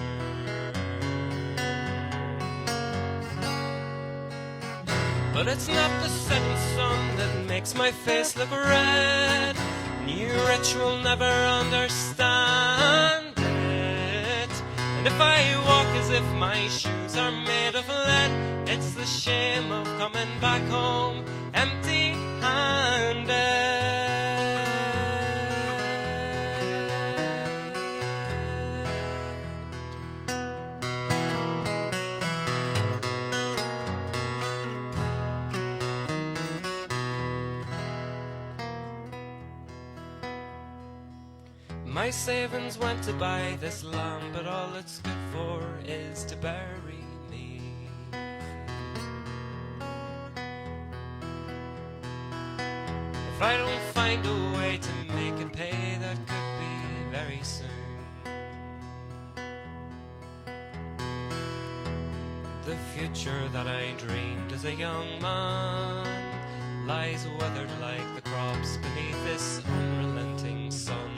But it's not the setting sun that makes my face look red, and you rich will never understand it. And if I walk as if my shoes are made of lead, it's the shame of coming back home empty-handed. My savings went to buy this land, but all it's good for is to bury me. If I don't find a way to make it pay, that could be very soon. The future that I dreamed as a young man lies withered like the crops beneath this unrelenting sun.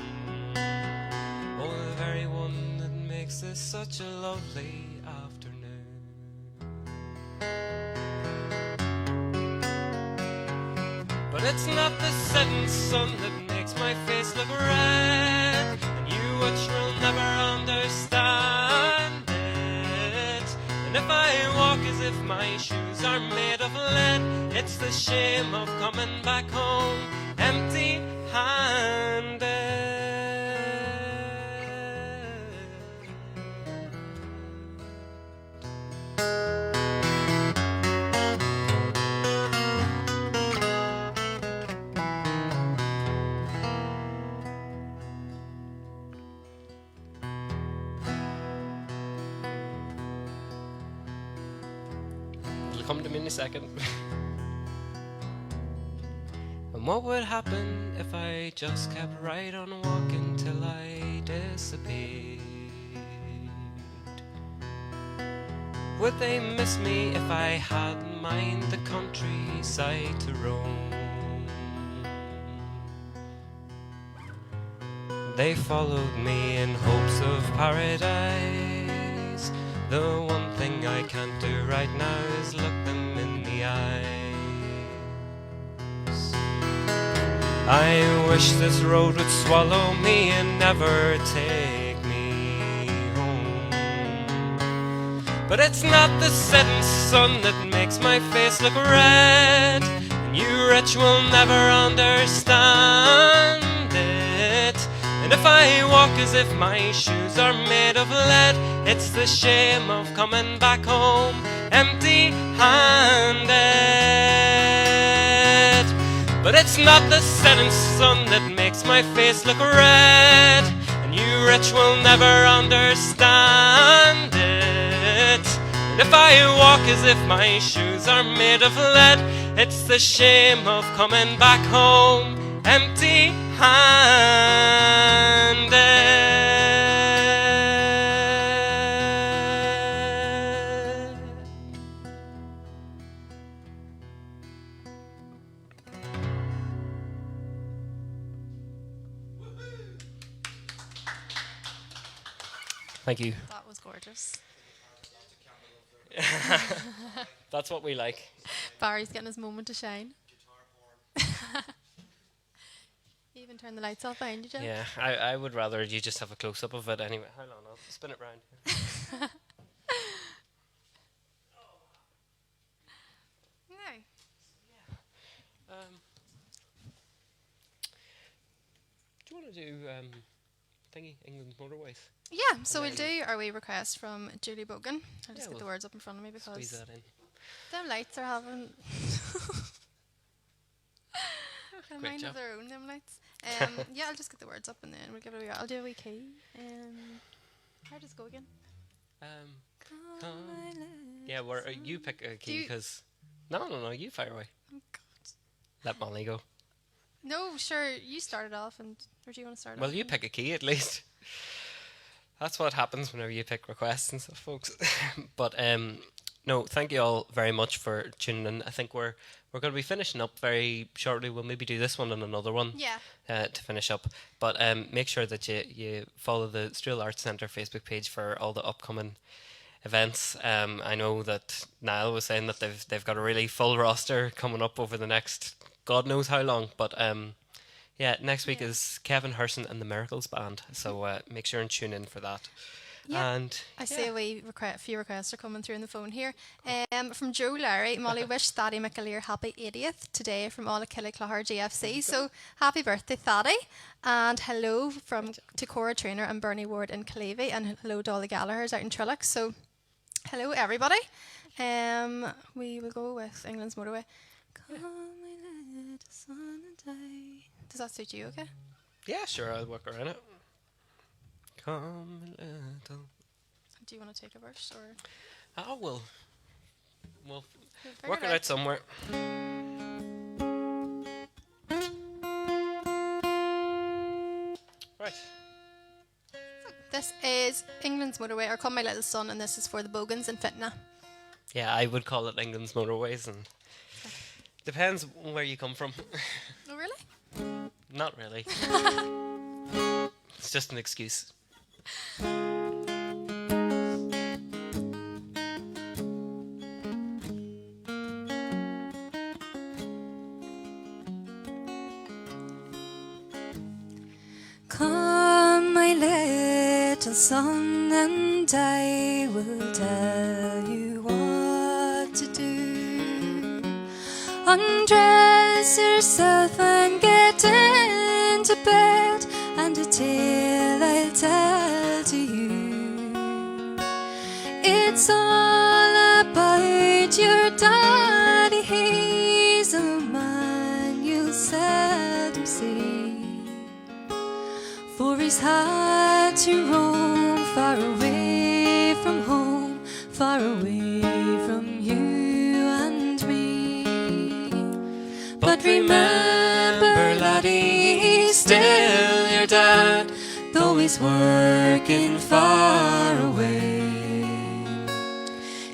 Oh, the very one that makes this such a lovely afternoon. But it's not the setting sun that makes my face look red, and you which will never understand it. And if I walk as if my shoes are made of lead, it's the shame of coming back home empty-handed. Come to me in a second. And what would happen if I just kept right on walking till I disappeared? Would they miss me if I hadn't mind the countryside to roam? They followed me in hopes of paradise. The one thing I can't do right now is look them in the eyes. I wish this road would swallow me and never take me home. But it's not the setting sun that makes my face look red, and you rich will never understand it. And if I walk as if my shoes are made of lead, it's the shame of coming back home empty-handed. But it's not the setting sun that makes my face look red, and you rich will never understand it. And if I walk as if my shoes are made of lead, it's the shame of coming back home empty-handed. Thank you. That was gorgeous. That's what we like. Barry's getting his moment to shine. You even turn the lights off behind you, Jill. Yeah, I would rather you just have a close-up of it anyway. Hold on, I'll spin it round here. No. Do you want to do thingy, England's motorways? Yeah, so we'll do our wee request from Julie Bogan. I'll just Yeah, get the we'll words up in front of me Squeeze because that in. them lights are having a Great mind job. of their own, them lights. Yeah, I'll just get the words up and then we'll give it a wee. I'll do a wee key. How does it go again? Come. Yeah, you pick a key because... No, you fire away. Oh, God. Let Mollie go. No, sure, you started off, or do you want to start Well, off? you pick a key at least. That's what happens whenever you pick requests and stuff, folks. But no, thank you all very much for tuning in. I think we're going to be finishing up very shortly. We'll maybe do this one and another one to finish up. But make sure that you follow the Strule Arts Centre Facebook page for all the upcoming events. I know that Niall was saying that they've got a really full roster coming up over the next God knows how long. But yeah, next week is Kevin Herson and the Miracles Band. So make sure and tune in for that. Yeah. And I see a few requests are coming through on the phone here. From Joe Larry, Mollie wish Thaddy McAleer happy 80th today from all of Killyclahar GFC. So happy birthday, Thaddy. And hello to Cora Trainer and Bernie Ward in Clevey. And hello to all the Gallaghers out in Trillock. So hello, everybody. We will go with England's Motorway. Come, my little son and I. Does that suit you okay? yeah, sure, I'll work around it. Come a little. Do you want to take a verse or? Oh, we'll Figure work it out. out somewhere. Right. This is England's Motorway, or Come My Little Son, and this is for the Bogans and Fitna. Yeah, I would call it England's motorways, and depends where you come from. Oh, really? Not really. It's just an excuse. Come, my little son, and I will tell you what to do. Undress yourself and get into bed, and a tale I'll tell to you. It's all about your daddy. He's a man you'll seldom see, for he's had to roam far away from home, far away from you and me. But remember, laddie, he's still your dad, though he's working far away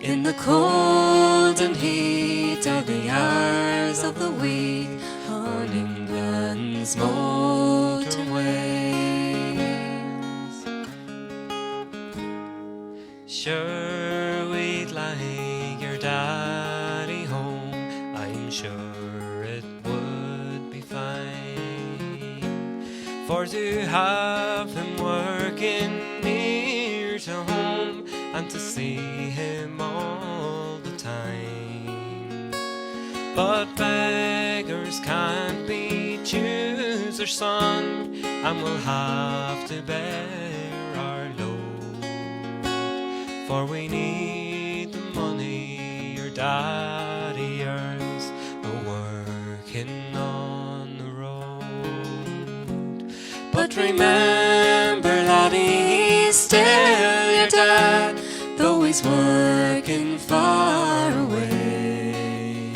in the cold and heat of the hours of the week on England's motorway. Sure, we'd like your daddy home. I'm sure it would be fine, for to have him working near to home and to see him all the time. But beggars can't be choosers, son, and we'll have to bear our load, for we need the money your daddy earns, a working on But remember, laddie, he's still your dad, though he's working far away.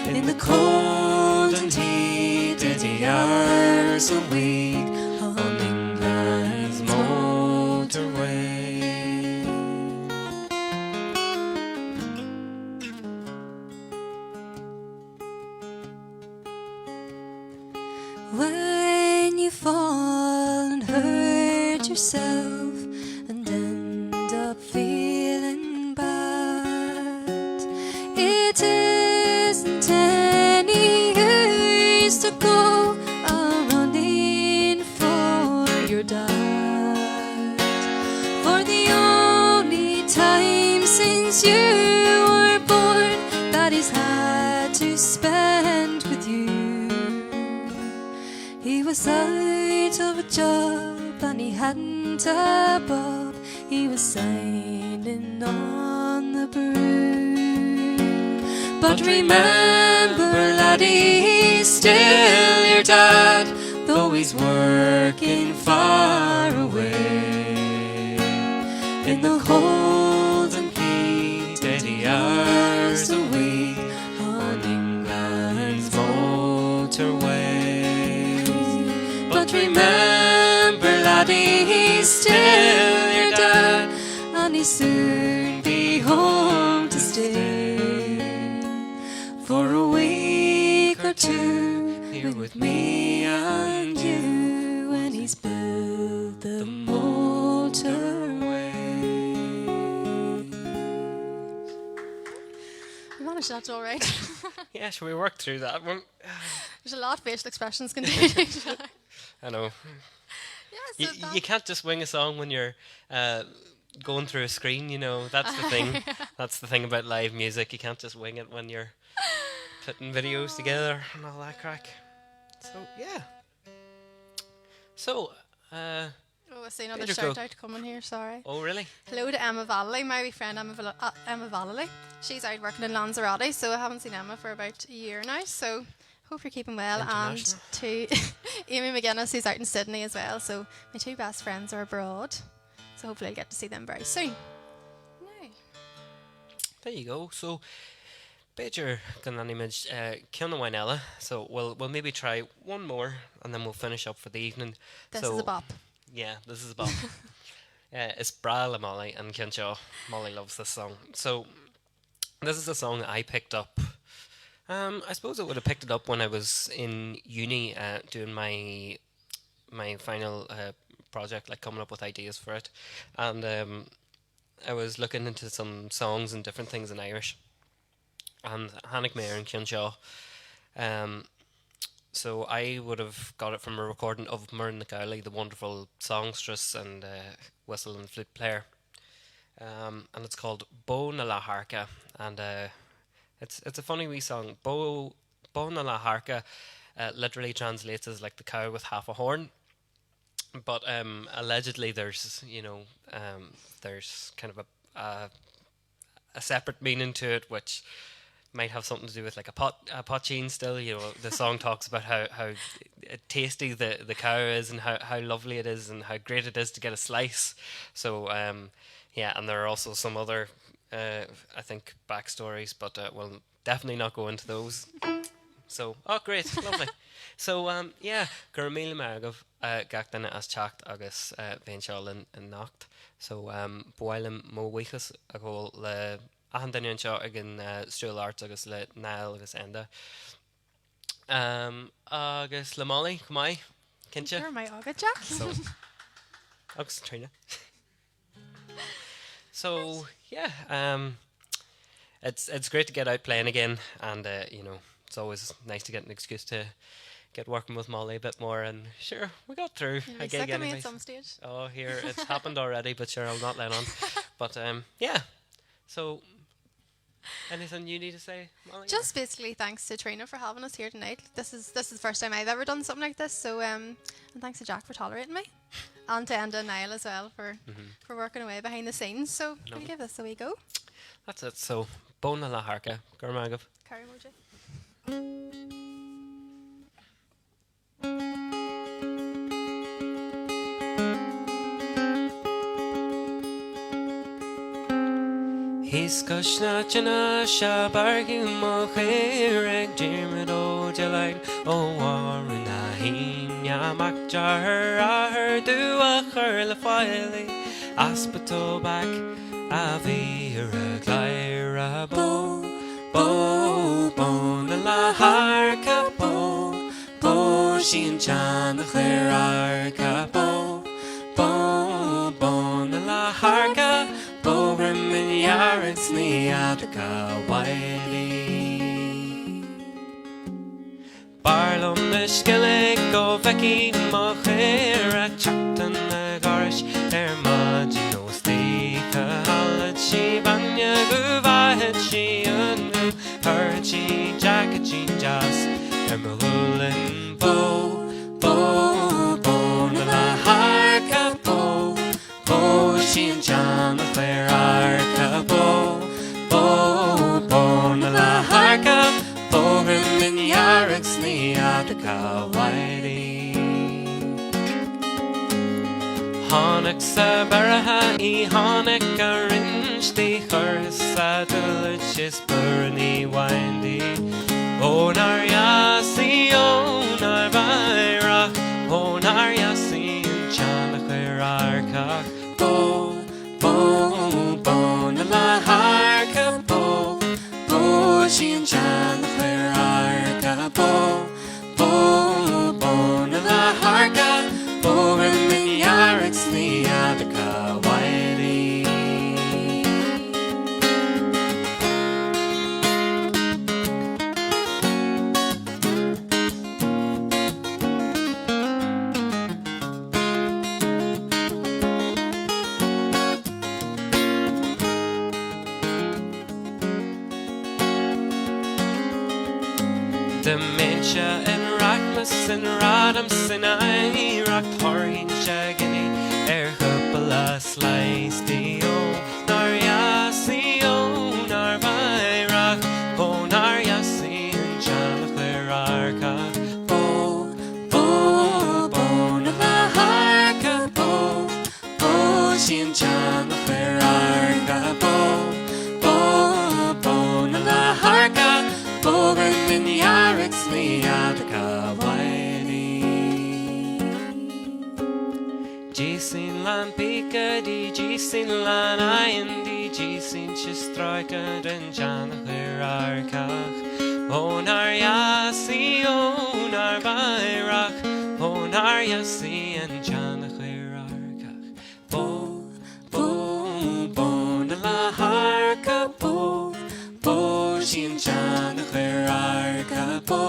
In the cold and heated hours a week on England's motorway. When you fall and hurt yourself and end up feeling bad, it isn't any use to go running for your dad. For the only time since you were born that he's had to spend with you, he was out of a job and he hadn't a bob. He was signing on the brew. But remember, laddie, he's still your dad, though he's working far away. In the cold and heated hours a week on England's motorway. But remember, laddie, he's still your dad, and he'll soon be home to stay for a week or two here with me and you when he's built the motorway. We managed that all right. Yeah, shall we work through that one? There's a lot of facial expressions continuing. I know. Yeah, You can't just wing a song when you're going through a screen, you know. That's the thing. That's the thing about live music. You can't just wing it when you're putting videos together and all that crack. So, yeah. So, Oh, I see another Bridg shout out coming here, sorry. oh, really? Hello to Emma Valley, my wee friend Emma Valley. She's out working in Lanzarote, so I haven't seen Emma for about a year now, so hope you're keeping well. And to Amy McGuinness, who's out in Sydney as well, so my two best friends are abroad, so hopefully I'll get to see them very soon. No. There you go. So, Beidir gan an image Kiana Wynella. So we'll maybe try one more and then we'll finish up for the evening. This so, is a bop. Yeah, this is a bop. It's Bra Mollie and Kinshaw. Mollie loves this song. So this is a song that I picked up. I suppose I would have picked it up when I was in uni doing my final project, like coming up with ideas for it. And I was looking into some songs and different things in Irish. And Hannick Mayer and Kinshaw. So I would have got it from a recording of Muireann Gaeilge, the wonderful songstress and whistle and flute player. And it's called Bo na la Harca. And it's a funny wee song. Bo na la Harca literally translates as like the cow with half a horn. But allegedly there's, there's kind of a separate meaning to it, which might have something to do with like a poteen still. The song talks about how tasty the cow is and how lovely it is and how great it is to get a slice. So yeah, and there are also some other I think backstories, but we'll definitely not go into those. So great, lovely. So yeah, gur míle maigh gach duine as teacht agus bhéin seo in nacht. So bhailim mó wichas a ghfuil le ahan daine anseo ag an Strule Arts agus le Niall agus Enda. Agus le Mollie, cumai, cinse? You're my agad, Jack. So, agus Trina. So yeah, it's great to get out playing again, and it's always nice to get an excuse to get working with Mollie a bit more. And sure, we got through You'll a be gig sick of me anyways. at some stage. Oh, here it's happened already, but sure, I'll not let on. But yeah. So, anything you need to say, Mollie? Just basically thanks to Trina for having us here tonight. This is the first time I've ever done something like this, so and thanks to Jack for tolerating me, and to Enda and Niall as well for working away behind the scenes. So we'll give this a wee go. That's it. So, Bona la Harca, Gurmagav. Carry emoji. Iskashna chana shabargu mochirek jirmado delight o warren ahin ya makjar her do a curl file aspato back avira glaira bo la harka bo shin chan the clear arka bo la harka bo remin yards ni adka waili barlom mishkele go veki mochira chaktan garish ermagino stika halachi banya guvahet chi unu herchi jackachi jas ermululin bo la harka bo shin chan the fair arka bo la harka bo remin yards ni adka waili Warnock sa Bahara Warnock orange the horse saddle just burny windy Onar yasi onar bayrak Onar yasi chalakher arka bo na la harka bo shin chalakher arka bo na la harka bo remin yards ni adka waili Dementia and Rockmas and Rodhams and I rock Horin Shagini Erhupala slice Dio Naryasi O Narvai O Naryasi and Chalakler Arka Bo Nala Harka Bo Shin Chalakler Arka Bo Nala Harka Bo Remin Yards ni adka waili Jisin lan pika di jisin lan indi jisin chistroika den janachir arkach Onar yasi onar bayrach Onar yasi and janachir arkach Bo na la harka bo shin janachir arka bo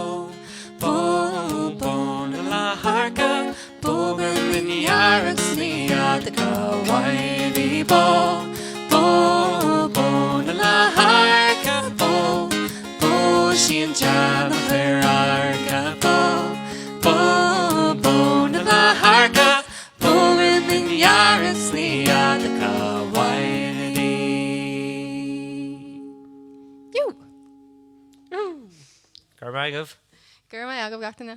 na la harka bo remin yards ni adka waili bo na la harka bo shin janachir arka bo na la harka bo remin yards ni adka waili You. Garbagov Girl, my agab gachta na.